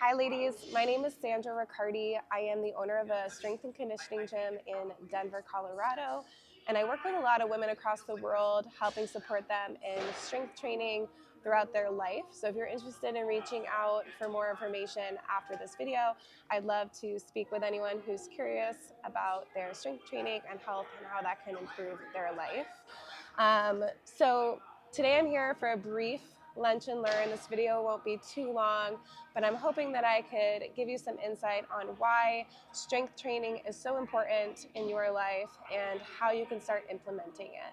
Hi ladies, my name is Sandra Riccardi. I am the owner of a strength and conditioning gym in Denver, Colorado, and I work with a lot of women across the world, helping support them in strength training throughout their life. So if you're interested in reaching out for more information after this video, I'd love to speak with anyone who's curious about their strength training and health and how that can improve their life. So today I'm here for a brief lunch and learn. This video won't be too long, but I'm hoping that I could give you some insight on why strength training is so important in your life and how you can start implementing it.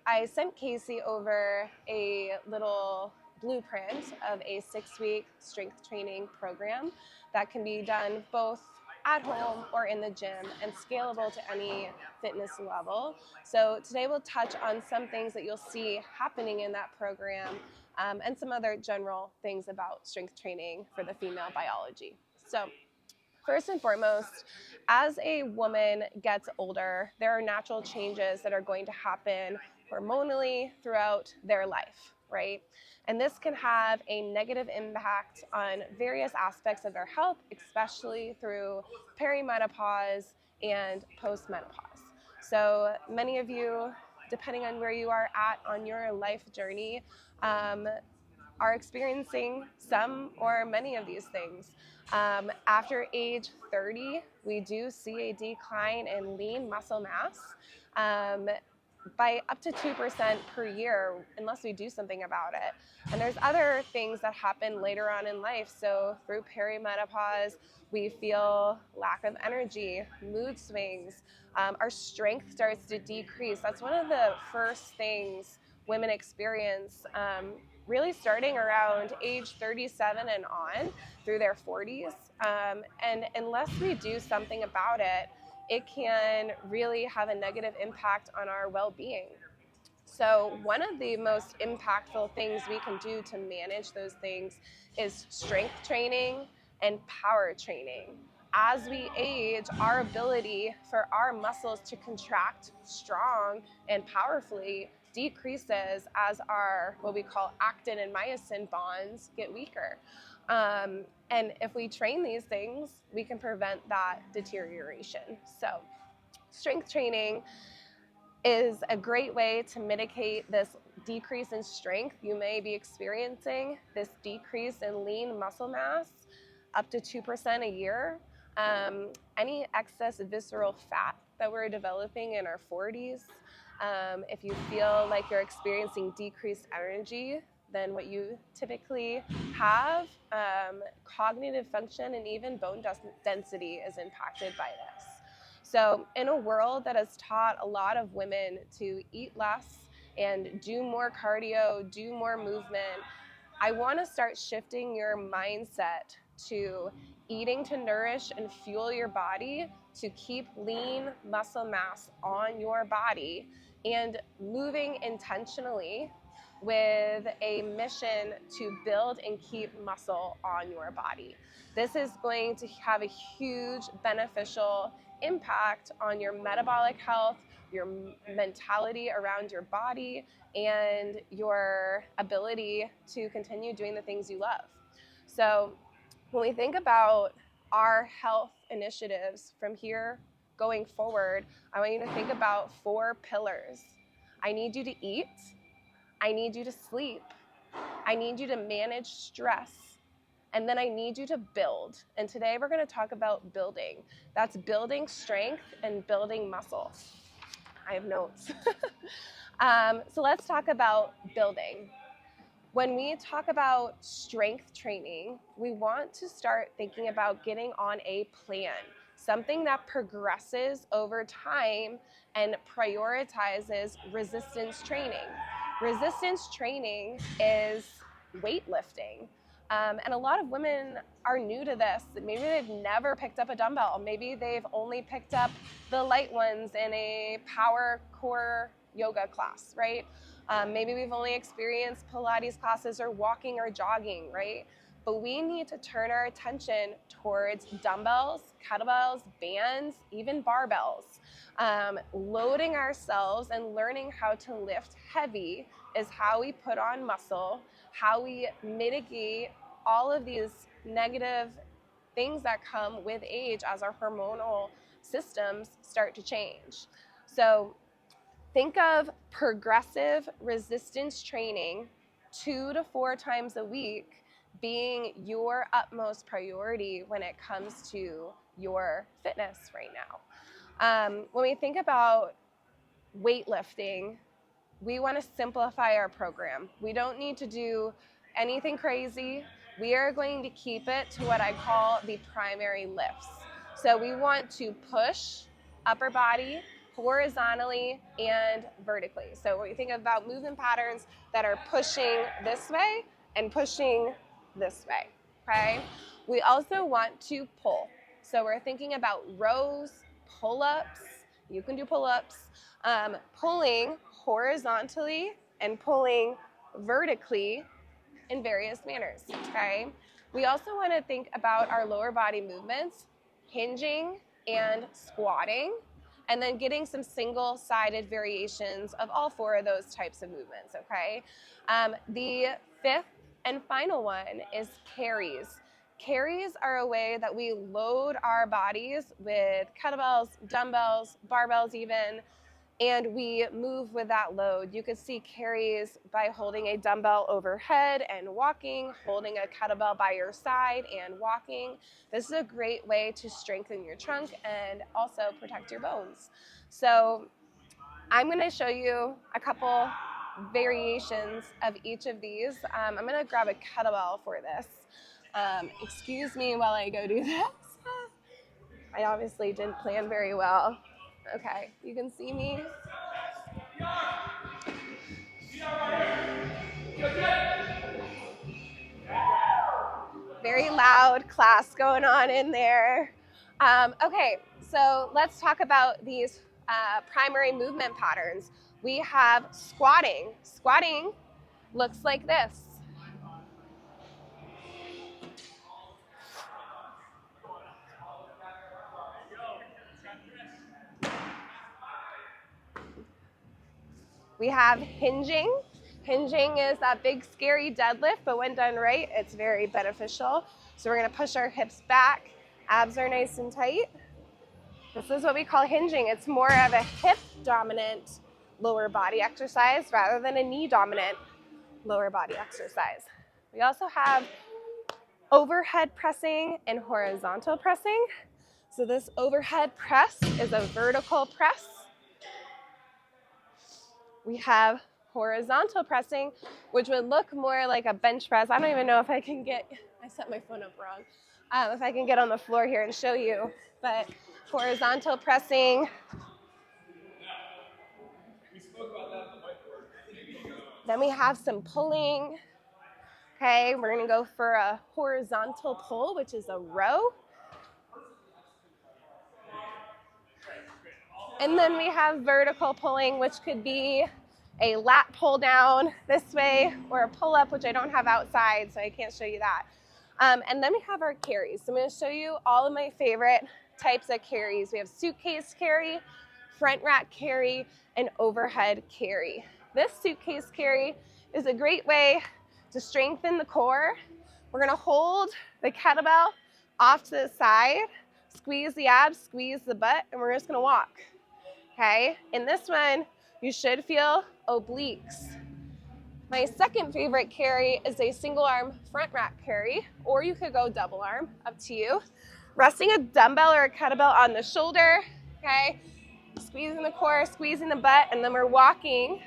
I sent Casey over a little blueprint of a 6-week strength training program that can be done both at home or in the gym and scalable to any fitness level. So today we'll touch on some things that you'll see happening in that program and some other general things about strength training for the female biology. So first and foremost, as a woman gets older, there are natural changes that are going to happen hormonally throughout their life, right? And this can have a negative impact on various aspects of their health, especially through perimenopause and postmenopause. So many of you, depending on where you are at on your life journey, are experiencing some or many of these things. After age 30, we do see a decline in lean muscle mass by up to 2% per year unless we do something about it. And there's other things that happen later on in life. So through perimenopause, we feel lack of energy, mood swings, our strength starts to decrease. That's one of the first things women experience really starting around age 37 and on through their 40s. And unless we do something about it, it can really have a negative impact on our well-being. So one of the most impactful things we can do to manage those things is strength training and power training. As we age, our ability for our muscles to contract strong and powerfully decreases as our what we call actin and myosin bonds get weaker. And if we train these things, we can prevent that deterioration. So strength training is a great way to mitigate this decrease in strength you may be experiencing, this decrease in lean muscle mass, up to 2% a year. Any excess visceral fat that we're developing in our 40s, if you feel like you're experiencing decreased energy than what you typically have, cognitive function and even bone density is impacted by this. So in a world that has taught a lot of women to eat less and do more cardio, do more movement, I want to start shifting your mindset to eating to nourish and fuel your body to keep lean muscle mass on your body and moving intentionally with a mission to build and keep muscle on your body. This is going to have a huge beneficial impact on your metabolic health, your mentality around your body, and your ability to continue doing the things you love. So when we think about our health initiatives from here going forward, I want you to think about 4 pillars. I need you to eat. I need you to sleep. I need you to manage stress. And then I need you to build. And today we're going to talk about building. That's building strength and building muscle. I have notes. So let's talk about building. When we talk about strength training, we want to start thinking about getting on a plan, something that progresses over time and prioritizes resistance training. Resistance training is weightlifting. And a lot of women are new to this. Maybe they've never picked up a dumbbell. Maybe they've only picked up the light ones in a power core yoga class, right? Maybe we've only experienced Pilates classes or walking or jogging, right? But we need to turn our attention towards dumbbells, kettlebells, bands, even barbells. Loading ourselves and learning how to lift heavy is how we put on muscle, how we mitigate all of these negative things that come with age as our hormonal systems start to change. So think of progressive resistance training 2 to 4 times a week being your utmost priority when it comes to your fitness right now. When we think about weightlifting, we want to simplify our program. We don't need to do anything crazy. We are going to keep it to what I call the primary lifts. So we want to push upper body horizontally and vertically. So when we think about movement patterns that are pushing this way and pushing this way, okay? We also want to pull. So we're thinking about rows, pull-ups. You can do pull-ups, pulling horizontally and pulling vertically in various manners, okay? We also want to think about our lower body movements, hinging and squatting, and then getting some single-sided variations of all 4 of those types of movements, okay? The 5th and final one is carries. Carries are a way that we load our bodies with kettlebells, dumbbells, barbells even, and we move with that load. You could see carries by holding a dumbbell overhead and walking, holding a kettlebell by your side and walking. This is a great way to strengthen your trunk and also protect your bones. So I'm going to show you a couple variations of each of these. I'm going to grab a kettlebell for this. Excuse me while I go do this. I obviously didn't plan very well. Okay, you can see me. Very loud class going on in there. Okay, so let's talk about these primary movement patterns. We have squatting. Squatting looks like this. We have hinging. Hinging is that big scary deadlift, but when done right, it's very beneficial. So we're gonna push our hips back, abs are nice and tight. This is what we call hinging. It's more of a hip dominant lower body exercise rather than a knee dominant lower body exercise. We also have overhead pressing and horizontal pressing. So this overhead press is a vertical press. We have horizontal pressing, which would look more like a bench press. I don't even know if I can get, I set my phone up wrong, if I can get on the floor here and show you, but horizontal pressing. Then we have some pulling. Okay, we're gonna go for a horizontal pull, which is a row. And then we have vertical pulling, which could be a lat pull down this way or a pull up, which I don't have outside, so I can't show you that. And then we have our carries. So I'm going to show you all of my favorite types of carries. We have suitcase carry, front rack carry, and overhead carry. This suitcase carry is a great way to strengthen the core. We're going to hold the kettlebell off to the side, squeeze the abs, squeeze the butt, and we're just going to walk. Okay, in this one, you should feel obliques. My second favorite carry is a single arm front rack carry, or you could go double arm, up to you. Resting a dumbbell or a kettlebell on the shoulder, okay? Squeezing the core, squeezing the butt, and then we're walking,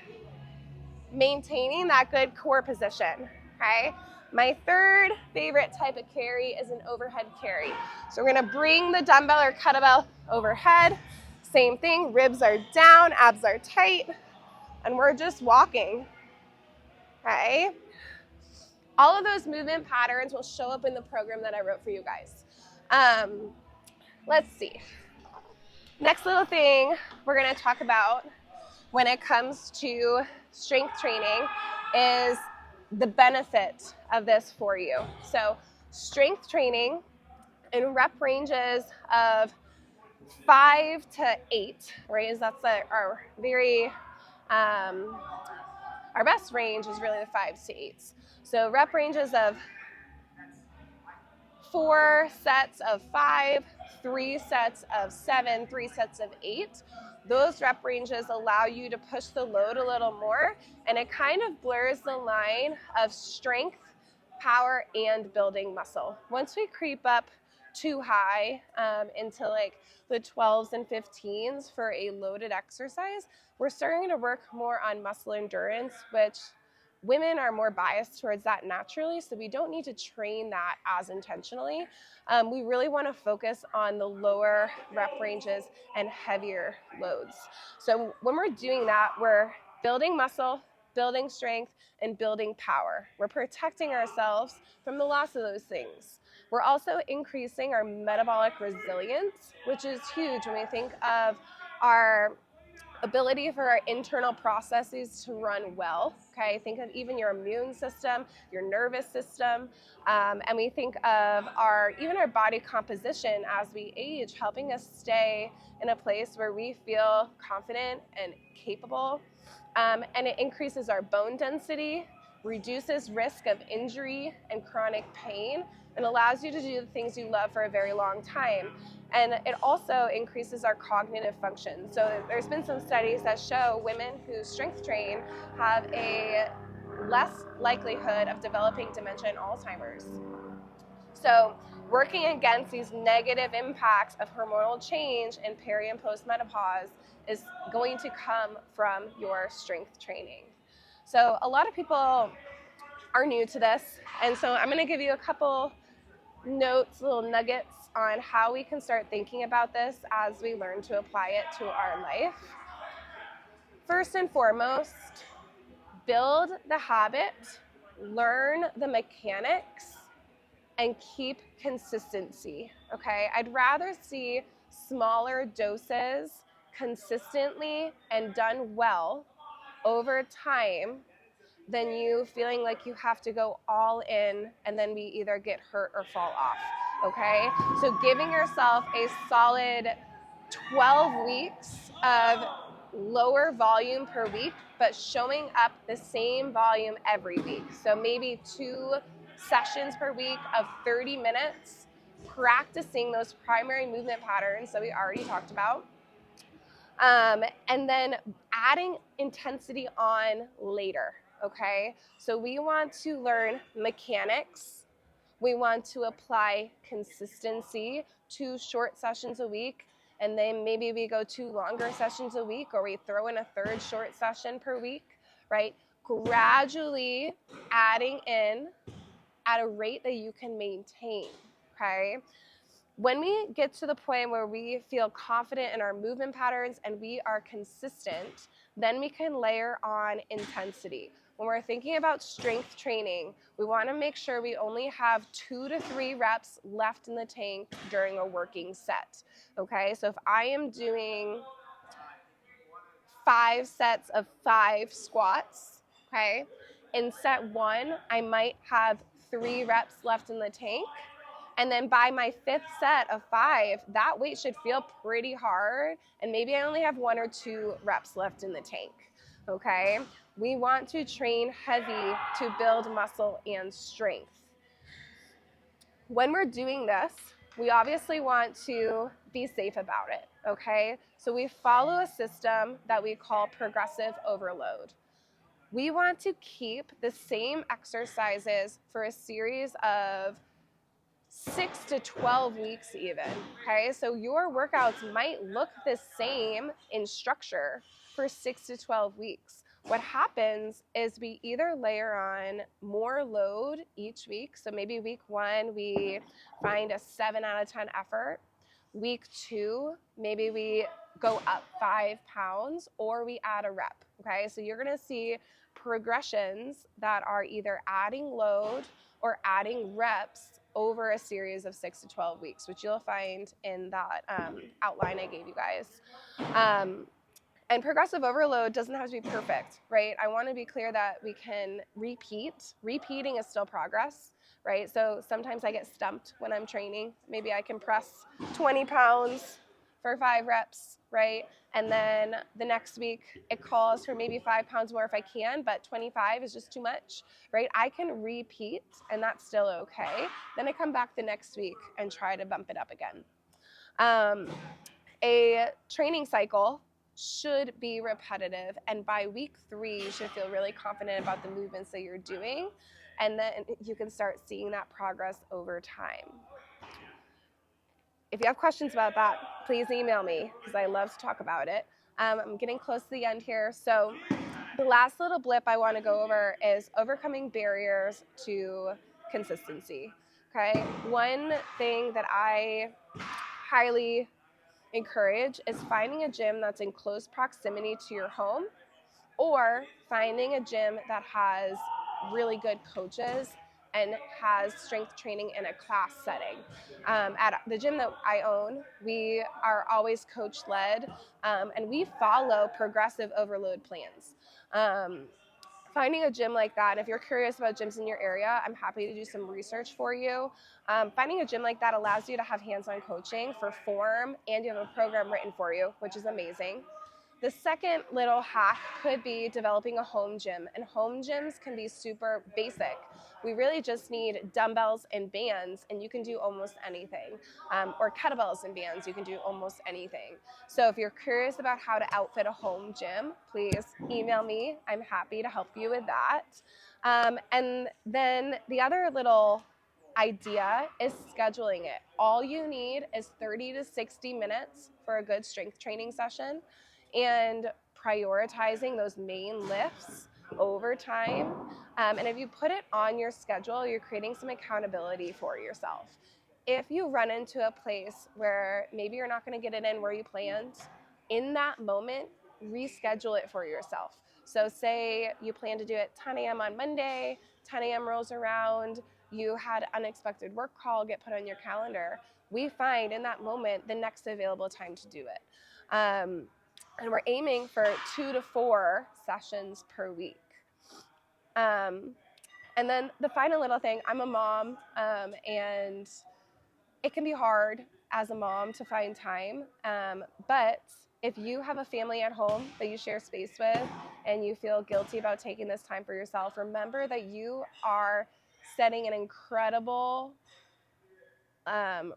maintaining that good core position, okay? My third favorite type of carry is an overhead carry. So we're gonna bring the dumbbell or kettlebell overhead. Same thing, ribs are down, abs are tight, and we're just walking, okay? All of those movement patterns will show up in the program that I wrote for you guys. Let's see. Next little thing we're gonna talk about when it comes to strength training is the benefit of this for you. So strength training in rep ranges of 5 to 8, right? That's our very, our best range is really the 5s to 8s. So rep ranges of 4 sets of 5, 3 sets of 7, 3 sets of 8. Those rep ranges allow you to push the load a little more, and it kind of blurs the line of strength, power, and building muscle. Once we creep up too high into like the 12s and 15s for a loaded exercise, we're starting to work more on muscle endurance, which women are more biased towards that naturally, so we don't need to train that as intentionally. We really want to focus on the lower rep ranges and heavier loads. So when we're doing that, we're building muscle, building strength, and building power. We're protecting ourselves from the loss of those things. We're also increasing our metabolic resilience, which is huge when we think of our ability for our internal processes to run well. Okay, think of even your immune system, your nervous system, and we think of even our body composition as we age, helping us stay in a place where we feel confident and capable. And it increases our bone density, reduces risk of injury and chronic pain, and allows you to do the things you love for a very long time. And it also increases our cognitive function. So there's been some studies that show women who strength train have a less likelihood of developing dementia and Alzheimer's. So working against these negative impacts of hormonal change in peri and postmenopause is going to come from your strength training. So a lot of people are new to this, and so I'm going to give you a couple notes, little nuggets on how we can start thinking about this as we learn to apply it to our life. First and foremost, build the habit, learn the mechanics, and keep consistency, okay? I'd rather see smaller doses consistently and done well over time than you feeling like you have to go all in and then we either get hurt or fall off, okay? So giving yourself a solid 12 weeks of lower volume per week, but showing up the same volume every week. So maybe 2 sessions per week of 30 minutes, practicing those primary movement patterns that we already talked about. And then adding intensity on later, okay? So we want to learn mechanics. We want to apply consistency, 2 short sessions a week, and then maybe we go 2 longer sessions a week, or we throw in a 3rd short session per week, right? Gradually adding in at a rate that you can maintain, okay? When we get to the point where we feel confident in our movement patterns and we are consistent, then we can layer on intensity. When we're thinking about strength training, we want to make sure we only have 2 to 3 reps left in the tank during a working set. Okay, so if I am doing 5 sets of 5 squats, okay, in set 1, I might have 3 reps left in the tank. And then by my 5th set of 5, that weight should feel pretty hard, and maybe I only have 1 or 2 reps left in the tank, okay? We want to train heavy to build muscle and strength. When we're doing this, we obviously want to be safe about it, okay? So we follow a system that we call progressive overload. We want to keep the same exercises for a series of 6 to 12 weeks even, okay? So your workouts might look the same in structure for 6 to 12 weeks. What happens is we either layer on more load each week. So maybe week 1, we find a 7 out of 10 effort. Week 2, maybe we go up 5 pounds, or we add a rep, okay? So you're gonna see progressions that are either adding load or adding reps over a series of 6 to 12 weeks, which you'll find in that outline I gave you guys. And progressive overload doesn't have to be perfect, right? I want to be clear that we can repeat. Repeating is still progress, right? So sometimes I get stumped when I'm training. Maybe I can press 20 pounds for 5 reps, right? And then the next week it calls for maybe 5 pounds more if I can, but 25 is just too much, right? I can repeat and that's still okay. Then I come back the next week and try to bump it up again. A training cycle should be repetitive, and by week 3 you should feel really confident about the movements that you're doing, and then you can start seeing that progress over time. If you have questions about that, please email me because I love to talk about it. I'm getting close to the end here, so the last little blip I want to go over is overcoming barriers to consistency. Okay, one thing that I highly encourage is finding a gym that's in close proximity to your home, or finding a gym that has really good coaches and has strength training in a class setting. At the gym that I own, we are always coach led, and we follow progressive overload plans. Finding a gym like that, if you're curious about gyms in your area, I'm happy to do some research for you. Finding a gym like that allows you to have hands-on coaching for form, and you have a program written for you, which is amazing. The second little hack could be developing a home gym, and home gyms can be super basic. We really just need dumbbells and bands, and you can do almost anything. Or kettlebells and bands, you can do almost anything. So if you're curious about how to outfit a home gym, please email me. I'm happy to help you with that. And then the other little idea is scheduling it. All you need is 30 to 60 minutes for a good strength training session, and prioritizing those main lifts over time. And if you put it on your schedule, you're creating some accountability for yourself. If you run into a place where maybe you're not going to get it in where you planned, in that moment, reschedule it for yourself. So say you plan to do it 10 a.m. on Monday, 10 a.m. rolls around, you had an unexpected work call get put on your calendar. We find in that moment the next available time to do it. And we're aiming for 2 to 4 sessions per week. And then the final little thing, I'm a mom, and it can be hard as a mom to find time. But if you have a family at home that you share space with and you feel guilty about taking this time for yourself, remember that you are setting an incredible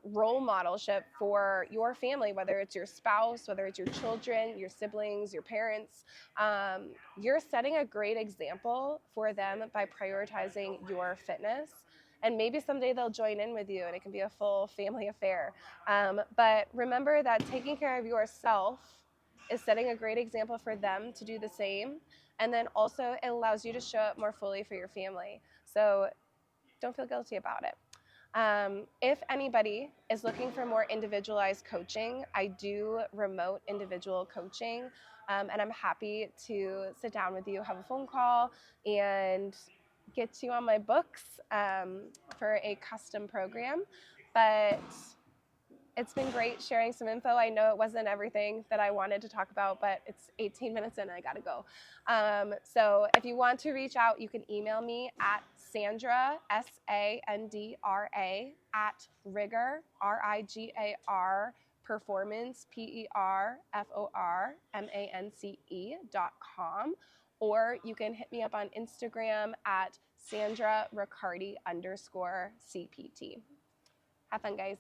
role modelship for your family, whether it's your spouse, whether it's your children, your siblings, your parents. You're setting a great example for them by prioritizing your fitness. And maybe someday they'll join in with you and it can be a full family affair. But remember that taking care of yourself is setting a great example for them to do the same. And then also it allows you to show up more fully for your family. So don't feel guilty about it. If anybody is looking for more individualized coaching, I do remote individual coaching, and I'm happy to sit down with you, have a phone call, and get you on my books for a custom program. But it's been great sharing some info. I know it wasn't everything that I wanted to talk about, but it's 18 minutes in and I gotta go. So if you want to reach out, you can email me at Sandra, Sandra, at Rigor, Rigar, Performance, performance.com. Or you can hit me up on Instagram at Sandra Riccardi _CPT. Have fun, guys.